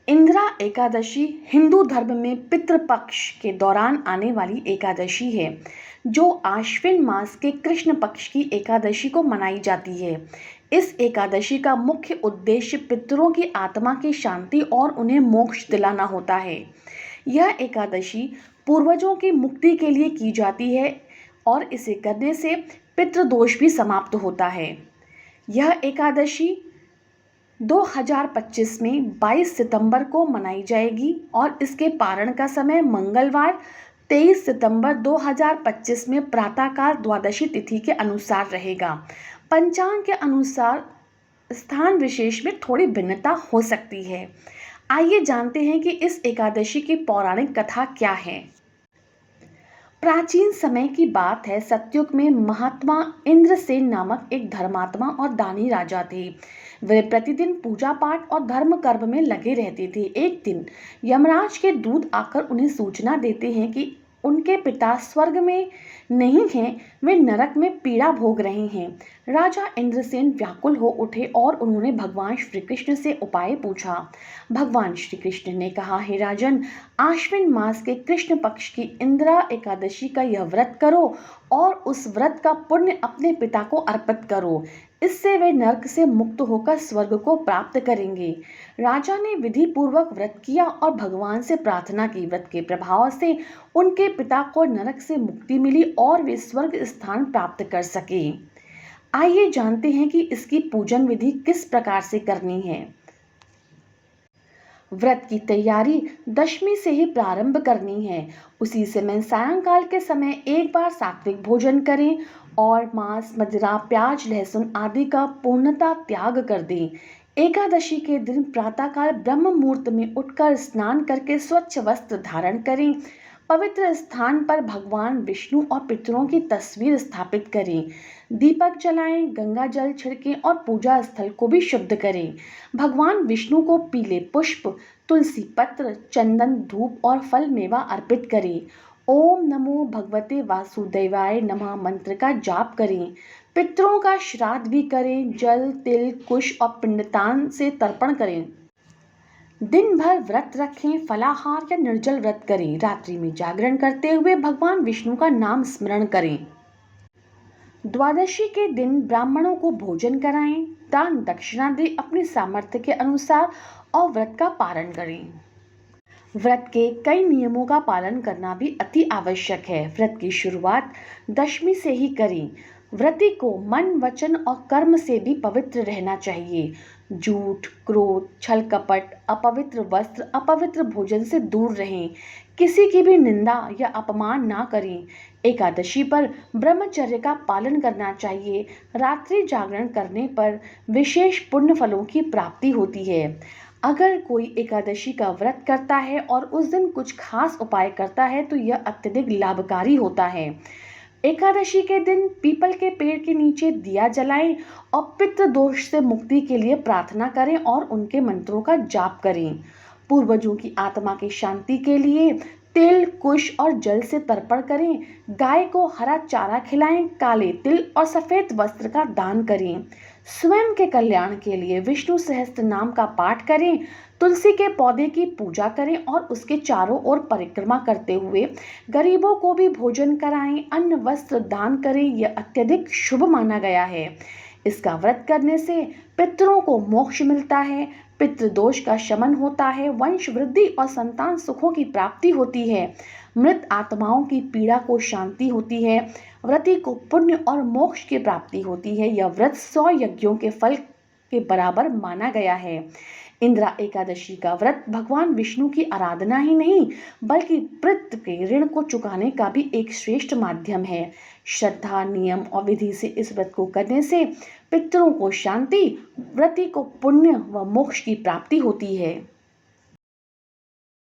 इंदिरा एकादशी हिंदू धर्म में पितृपक्ष के दौरान आने वाली एकादशी है, जो आश्विन मास के कृष्ण पक्ष की एकादशी को मनाई जाती है। इस एकादशी का मुख्य उद्देश्य पितरों की आत्मा की शांति और उन्हें मोक्ष दिलाना होता है। यह एकादशी पूर्वजों की मुक्ति के लिए की जाती है और इसे करने से पितृदोष भी समाप्त होता है। यह एकादशी 2025 में 22 सितंबर को मनाई जाएगी और इसके पारण का समय मंगलवार 23 सितंबर 2025 में प्रातःकाल द्वादशी तिथि के अनुसार रहेगा। पंचांग के अनुसार स्थान विशेष में थोड़ी भिन्नता हो सकती है। आइए जानते हैं कि इस एकादशी की पौराणिक कथा क्या है। प्राचीन समय की बात है। सतयुग में महात्मा इंद्रसेन नामक एक धर्मात्मा और दानी राजा थे। वे प्रतिदिन पूजा पाठ और धर्म कर्म में लगे रहते थे। एक दिन यमराज के दूत आकर उन्हें सूचना देते हैं कि उनके पिता स्वर्ग में नहीं हैं, वे नरक में पीड़ा भोग रहे हैं। राजा इंद्रसेन व्याकुल हो उठे और उन्होंने भगवान श्री कृष्ण से उपाय पूछा। भगवान श्री कृष्ण ने कहा, हे राजन, आश्विन मास के कृष्ण पक्ष की इंदिरा एकादशी का यह व्रत करो और उस व्रत का पुण्य अपने पिता को अर्पित करो। इससे वे नरक से मुक्त होकर स्वर्ग को प्राप्त करेंगे। राजा ने विधि पूर्वक व्रत किया और भगवान से प्रार्थना की। व्रत के प्रभाव से उनके पिता को नरक से मुक्ति मिली और वे स्वर्ग स्थान प्राप्त कर सके। आइए जानते हैं कि इसकी पूजन विधि किस प्रकार से करनी है। व्रत की तैयारी दशमी से ही प्रारंभ करनी है। उसी समय सायंकाल के समय एक बार सात्विक भोजन करें और मांस, मदिरा, प्याज, लहसुन आदि का पूर्णतः त्याग कर दें। एकादशी के दिन प्रातःकाल ब्रह्म मुहूर्त में उठकर स्नान करके स्वच्छ वस्त्र धारण करें। पवित्र स्थान पर भगवान विष्णु और पितरों की तस्वीर स्थापित करें। दीपक जलाएं, गंगा जल छिड़कें और पूजा स्थल को भी शुद्ध करें। भगवान विष्णु को पीले पुष्प, तुलसी पत्र, चंदन, धूप और फल मेवा अर्पित करें। ओम नमो भगवते वासुदेवाय नमः मंत्र का जाप करें। पितरों का श्राद्ध भी करें। जल, तिल, कुश और पिंडदान से तर्पण करें। दिन भर व्रत रखें, फलाहार या निर्जल व्रत करें। रात्रि में जागरण करते हुए भगवान विष्णु का नाम स्मरण करें। द्वादशी के दिन ब्राह्मणों को भोजन कराएं, दान दक्षिणा दें अपनी सामर्थ्य के अनुसार और व्रत का पालन करें। व्रत के कई नियमों का पालन करना भी अति आवश्यक है। व्रत की शुरुआत दशमी से ही करें। व्रती को मन, वचन और कर्म से भी पवित्र रहना चाहिए। झूठ, क्रोध, छल कपट, अपवित्र वस्त्र, अपवित्र भोजन से दूर रहें। किसी की भी निंदा या अपमान ना करें। एकादशी पर ब्रह्मचर्य का पालन करना चाहिए। रात्रि जागरण करने पर विशेष पुण्य फलों की प्राप्ति होती है। अगर कोई एकादशी का व्रत करता है और उस दिन कुछ खास उपाय करता है तो यह अत्यधिक लाभकारी होता है। एकादशी के दिन पीपल के पेड़ के नीचे दिया जलाएं और पितृ दोष से मुक्ति के लिए प्रार्थना करें और उनके मंत्रों का जाप करें। पूर्वजों की आत्मा की शांति के लिए तिल, कुश और जल से तर्पण करें। गाय को हरा चारा खिलाएं। काले तिल और सफेद वस्त्र का दान करें। स्वयं के कल्याण के लिए विष्णु सहस्त्र नाम का पाठ करें। तुलसी के पौधे की पूजा करें और उसके चारों ओर परिक्रमा करते हुए गरीबों को भी भोजन कराएं। अन्न वस्त्र दान करें। यह अत्यधिक शुभ माना गया है। इसका व्रत करने से पितरों को मोक्ष मिलता है, पितृदोष का शमन होता है, वंश वृद्धि और संतान सुखों की प्राप्ति होती है, मृत आत्माओं की पीड़ा को शांति होती है, व्रती को पुण्य और मोक्ष की प्राप्ति होती है। यह व्रत 100 यज्ञों के फल के बराबर माना गया है। इंदिरा एकादशी का व्रत भगवान विष्णु की आराधना ही नहीं बल्कि पितृ के ऋण को चुकाने का भी एक श्रेष्ठ माध्यम है। श्रद्धा, नियम और विधि से इस व्रत को करने से पितरों को शांति, व्रती को पुण्य व मोक्ष की प्राप्ति होती है।